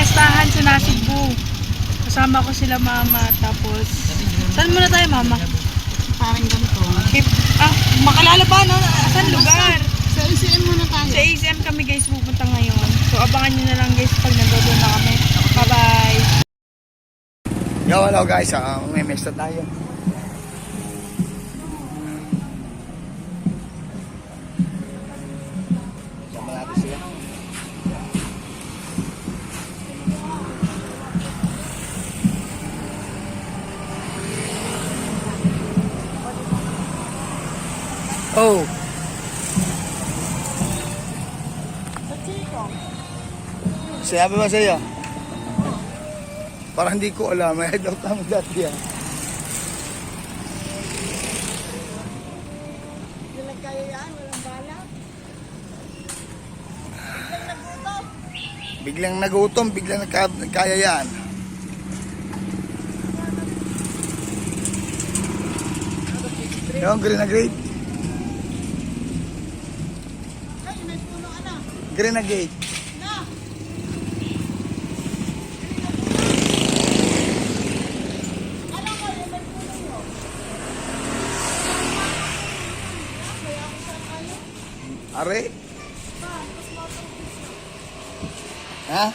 piyestahan sa Nasugbu. Kasama ko sila mama. Tapos, saan muna tayo mama? Parang ganito. Makalala ba no? Saan lugar? Sa ACM muna tayo. Sa ACM kami guys pupunta ngayon. So abangan nyo na lang guys pag nandoon na kami. Bye bye! Yo, hello guys, may mesta tayo. Sama natin sila. Oh. Sinabi ba sa'yo? Parang hindi ko alam. May head out namin dati yan. Walang kaya yan, walang bala. Biglang nagutom, biglang nagkaya yan. Yung grenade. Ay, may puno ano. Grenade. Na! Alam ko, yung may puno yun. Kaya ako sa kayo. Are? Ha?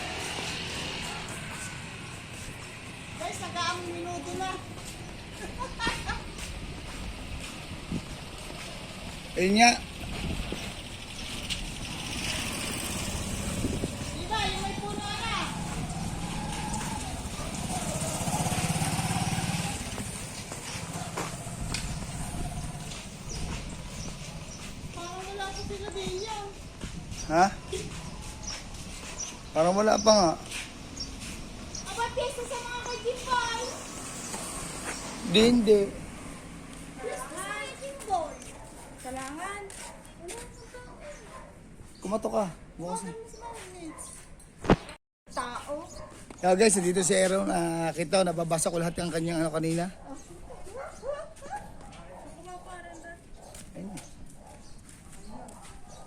Guys, nag-aang minuto na. Ayun nga. Diba, yung may puno na. Parang wala ko sila din yan. Ha? Parang wala pa nga. Aba, piyesta sa mga kajimbal. Hindi. Piyesta sa mga kajimbal. Kailangan. Kumato ka. Bukas na. Tao. Yeah, guys, dito si Aaron. Kita, nababasa ko lahat ng kanyang ano kanina. Ayun.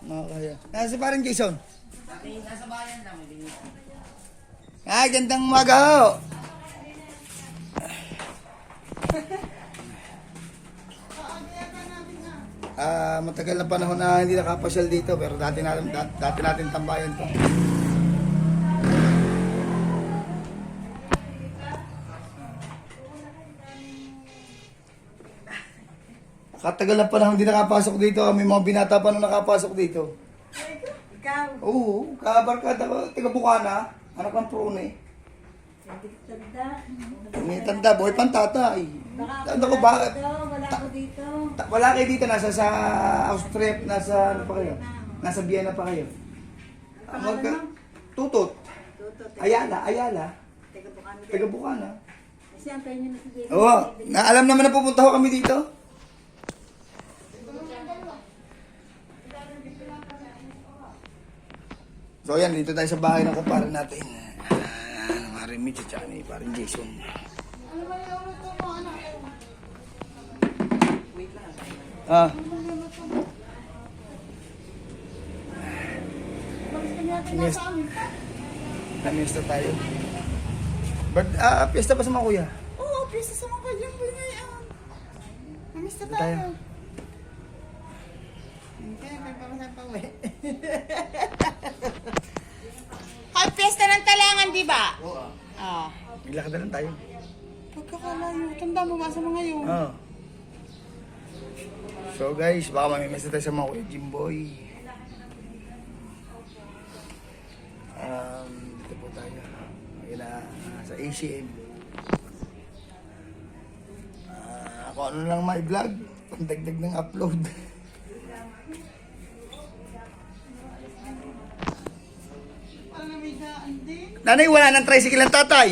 Makakaya. Nasa parang Jason. Nasa bayan lang. Ay, gandang umaga ho. Matagal na panahon na hindi nakapasyal dito pero dati natin tambayan to. Katagal na panahon hindi nakapasok dito. May mga binata pa nung nakapasok dito. Ikaw. Oo, kabarkada ko. Taga Bukana. Anak ng prone. May tanda, buhay pang tatay. Tanda ko ba? Wala ko dito. Wala kayo dito, nasa sa Austria, nasa ano pa kayo? Nasa Vienna pa kayo. Tutot. Ayala. Taga Bukana. Kasi antayin nyo na si David. Oo, alam naman na pupunta ko kami dito. So yan, dito tayo sa bahay ng kumpare natin. Maring Mitch at ni parang Jason. Ano ba yung ulo mo, anak? Ah, Bakit ka natin Yes. nasa amin? namista tayo. But, piyesta pa sa mga kuya. Oo, piyesta sa mga kajimbal ngayon. Namista Tayo. tayo. Kaya may pamasan pa uwi. Ay, piyesta ng talangan, di ba? Oo. Oo. Maglakad na lang tayo. Pagkakalayo, tanda mo ba sa mga yun? Oo. So guys, baka mamimista tayo sa mga kuya Jimboy. Dito po tayo. Ayun na, sa ACM. Ako ano lang may vlog. Pagdagdag ng upload. Parang may daan din. Nanay, wala nang tricycle ang tatay.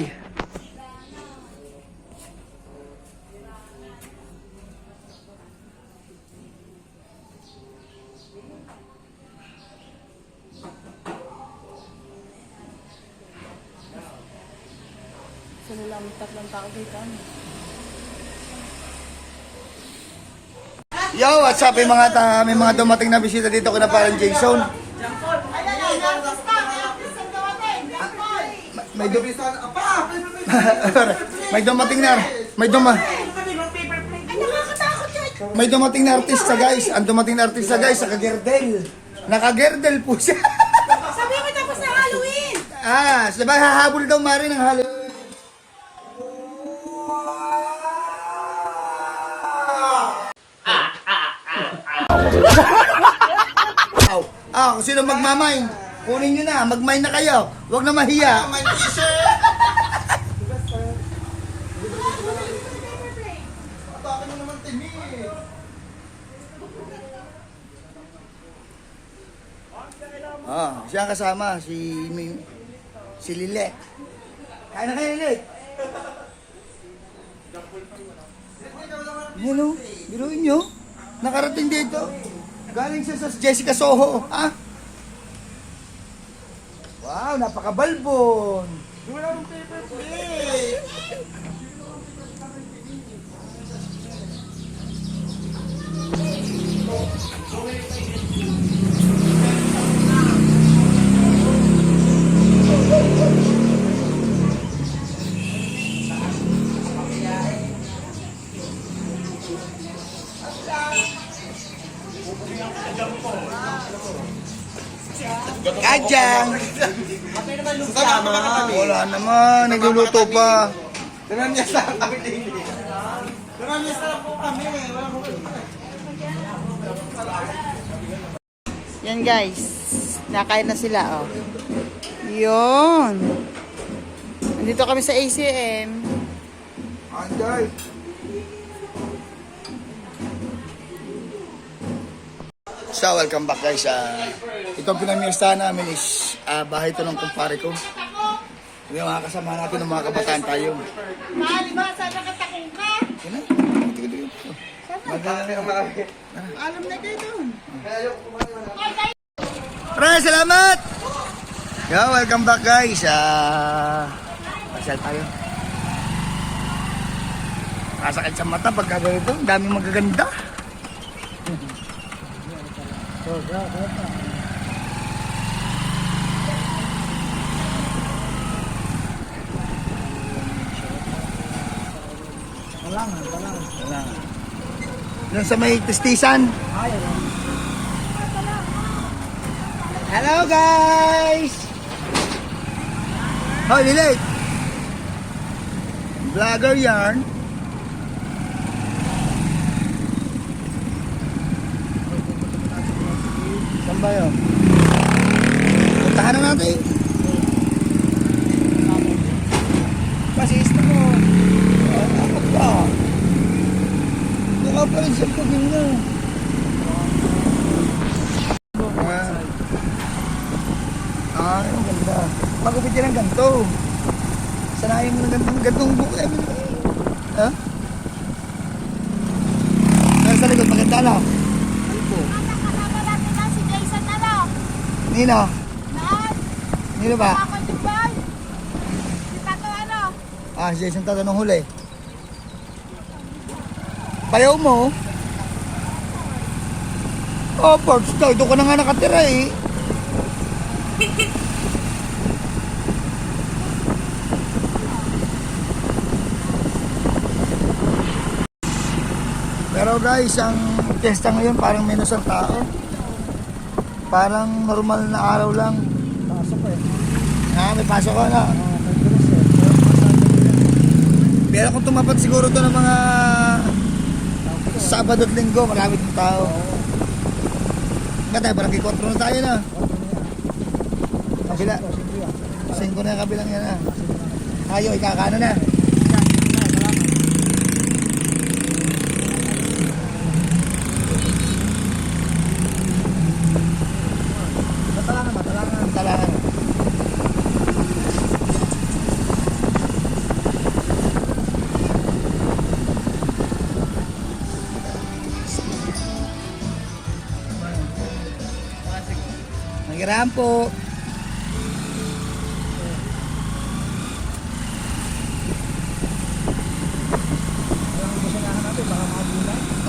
Sino lang tatlong tao dito? Yo, what's up? May mga dumating na bisita dito kina parang Jason. may dumating na, may dumating na artista guys. Ang dumating na artista guys, naka-gerdel. Naka-gerdel po siya. Sabi mo tapos na Halloween. Sabay hahabol daw Mari ng Halloween. Kung sino magmamay, kunin nyo na, magmay na kayo. Huwag na mahiya. Siya kasama, si Lile. Kaya na kayo, Lile. Yan o, biruin nyo. Nakarating dito. Galing siya sa Jessica Soho. Wow, napakabalbon. Wala akong paper plate. Kajang! Wala naman, nagluluto pa. Yan guys. Nakain na sila, oh. Yun. Nandito kami sa ACM. Anday! So, welcome back guys. Ito ang pinamiestahan namin is bahay ito ng kumpare ko. Yung mga kasama natin ng mga kabataan tayo. Mahali ba? Sana katakong ka? Yan na. Alam na kayo doon. Maraming salamat! Yo, welcome back guys. Pasyal tayo. Kasakit sa mata pagka ganito. Ang daming magaganda. Wala. Doon sa may testisan. Hello guys! Hoy, Lilith! Vlogger yarn. Saan ba yun? Puntahan na natin. Pasista mo. Ako pa. Baka pa rin siya pagin na. Ang ganda. Magupit yan ang ganito. Sanayin mo ng gantong buko. Ha? Kaya sa likod, maganda na. Kasama natin na si Jason ano? Nino? Naan? Nino ba? Ako Dubai. Si Tato ano? Si Jason tatanong huli. Bayaw mo? Parts daw. Ito ka na nga nakatira eh. Pero guys, ang testa ngayon parang menos ang tao. Parang normal na araw lang. Pasok eh. May pasok ka na. Pero kung tumapat siguro to ng mga Sabado at Linggo, marami ng tao. Ba tayo, parang 4 na tayo na. Kabila. 5 na kabilang yan na. Tayo, ikakano na. Talangan. Nagirahan po.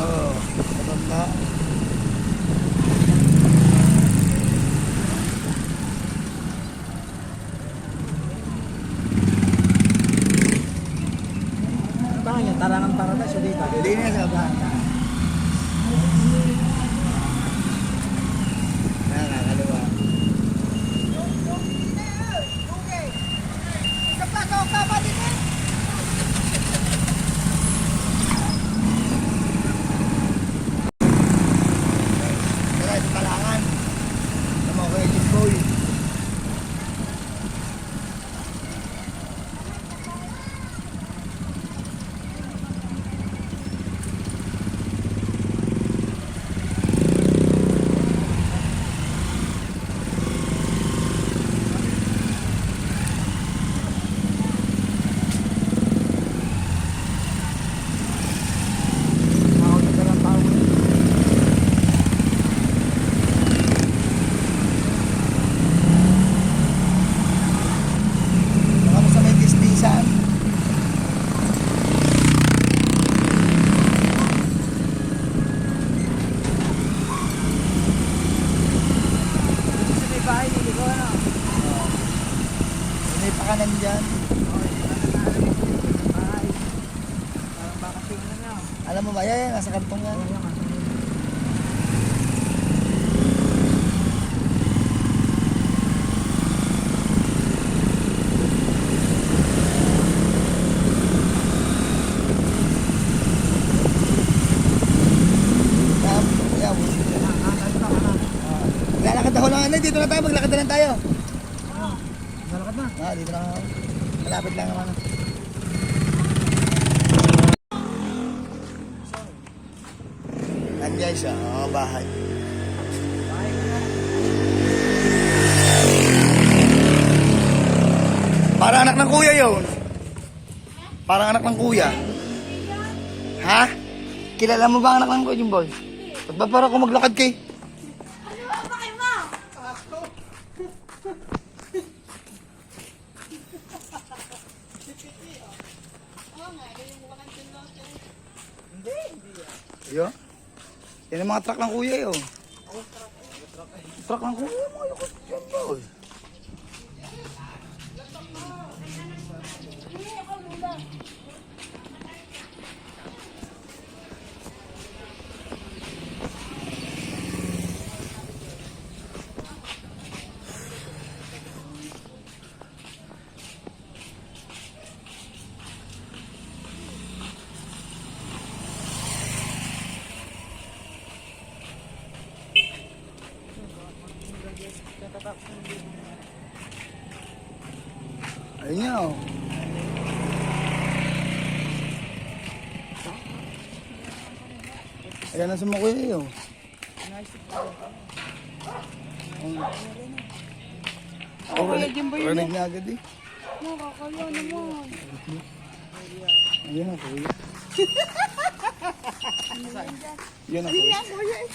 Oo, matanda. Tarangan Paradise o dito? Hindi na sa bahay. Nakakaliwa. Kaya sa Talangan. Sa mga kuya Jimboy. Kami sa may Kistisan. Sa may bahay, hindi ko ano. May pakanan dyan. Bahay. Parang bakasyon na niya. Alam mo ba, yan, nasa kantong yan. Lalakad ako lang. Dito na tayo. Maglakad na lang tayo. Nalakad na. Dito na ako. Malapit lang naman. Nandiyan siya. Bahay. Parang anak ng kuya yun. Parang anak ng kuya. Ha? Kilala mo ba ang anak ng kuya, Jimboy? Ba't ba parang ako maglakad kay? Yo. Yan ang mga truck ng kuya yo. Truck ng kuya mo yung yan boy. Ayun niya oh. Ayan na sa mga kuya yun. Kuya Jimboy yun. Rinig niya agad eh. Nakakaya naman. Ayan na kuya. Yan na kuya. Kuya eh.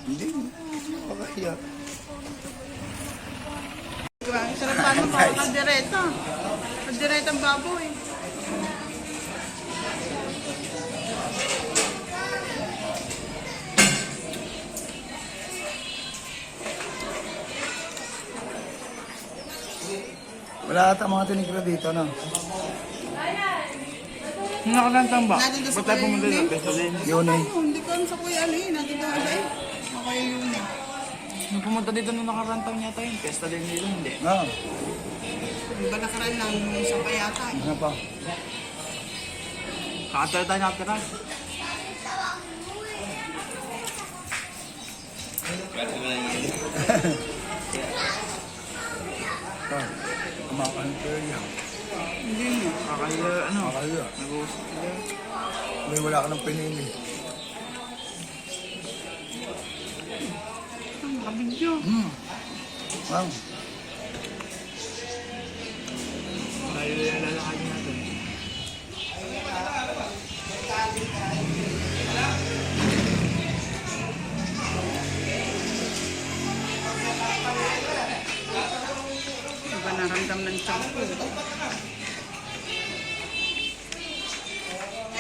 Hindi. Makakaya. Sarap paano makakadireta. Kadireta ang baboy. Wala ata mga tinigla dito no. Nakalantang ba? Natin doon sa Ba't tayo kuya pumunta Yun sa eh. Pesolin? Yun eh. Hindi ko alam sa kuya ano eh. Natin doon sa eh. Kuya Yun eh. Nung pumunta dito nung nakarantaw niya tayo, pesta din dito, hindi. Ah, Iba na karan lang sa payata eh. ano pa? Kakatala tayo nakatira. Ah, kumakain ko yan. Hindi mo. Kakaya, ano? Makakaya. Nag-uusap sila. May wala ka ng pinili. Ang makabidyo. Wow. Tayo yung lalakayin natin. Iba naramdam ng tiyan ko.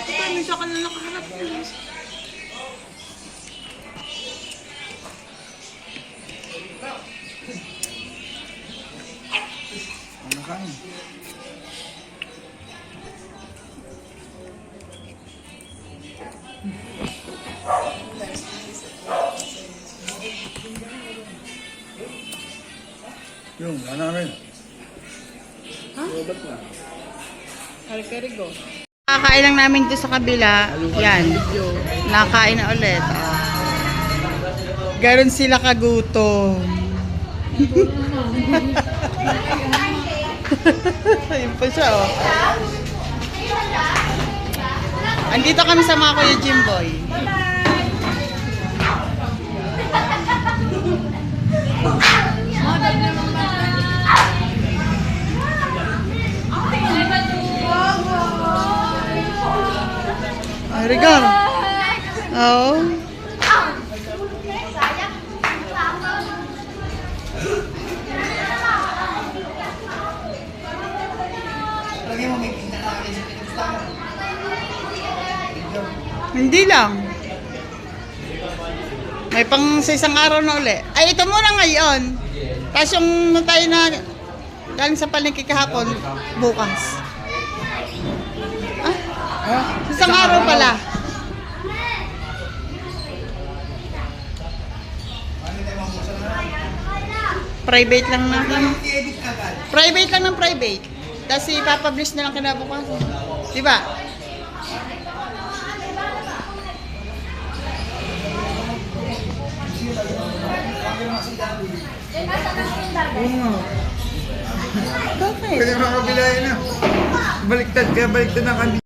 Paano siya ka na nakaharap niya? kain. Yung, wala na rin. Kakain lang namin doon sa kabila. Yan. Nakain na ulit. Ganon sila kagutom. Ayun pa siya, oh. Andito kami sa mga Kuya Jimboy. Ay, Rigon. Oh. Hindi lang. May pang sa isang araw na uli. Ay, ito muna ngayon. Tapos yung tayo na galing sa palengke kahapon, bukas. Ah, isang araw pala. Private lang na. Private lang ng private. Tapos ipapublish na lang kinabukasan. Diba? Bakit? Pwede makabilayan na. Baliktad ka, baliktad na kami.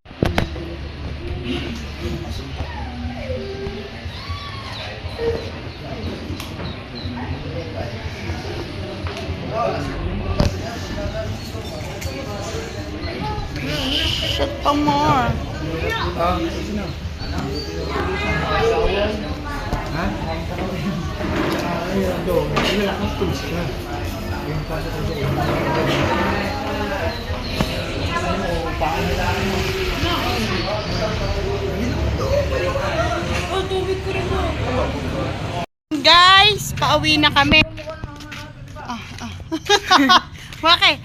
Shit pa more. Sino? Ha? Ayun, do. Wala kang tools ka. Yung pasok ko doon. Guys, pauwi na kami. Bakit?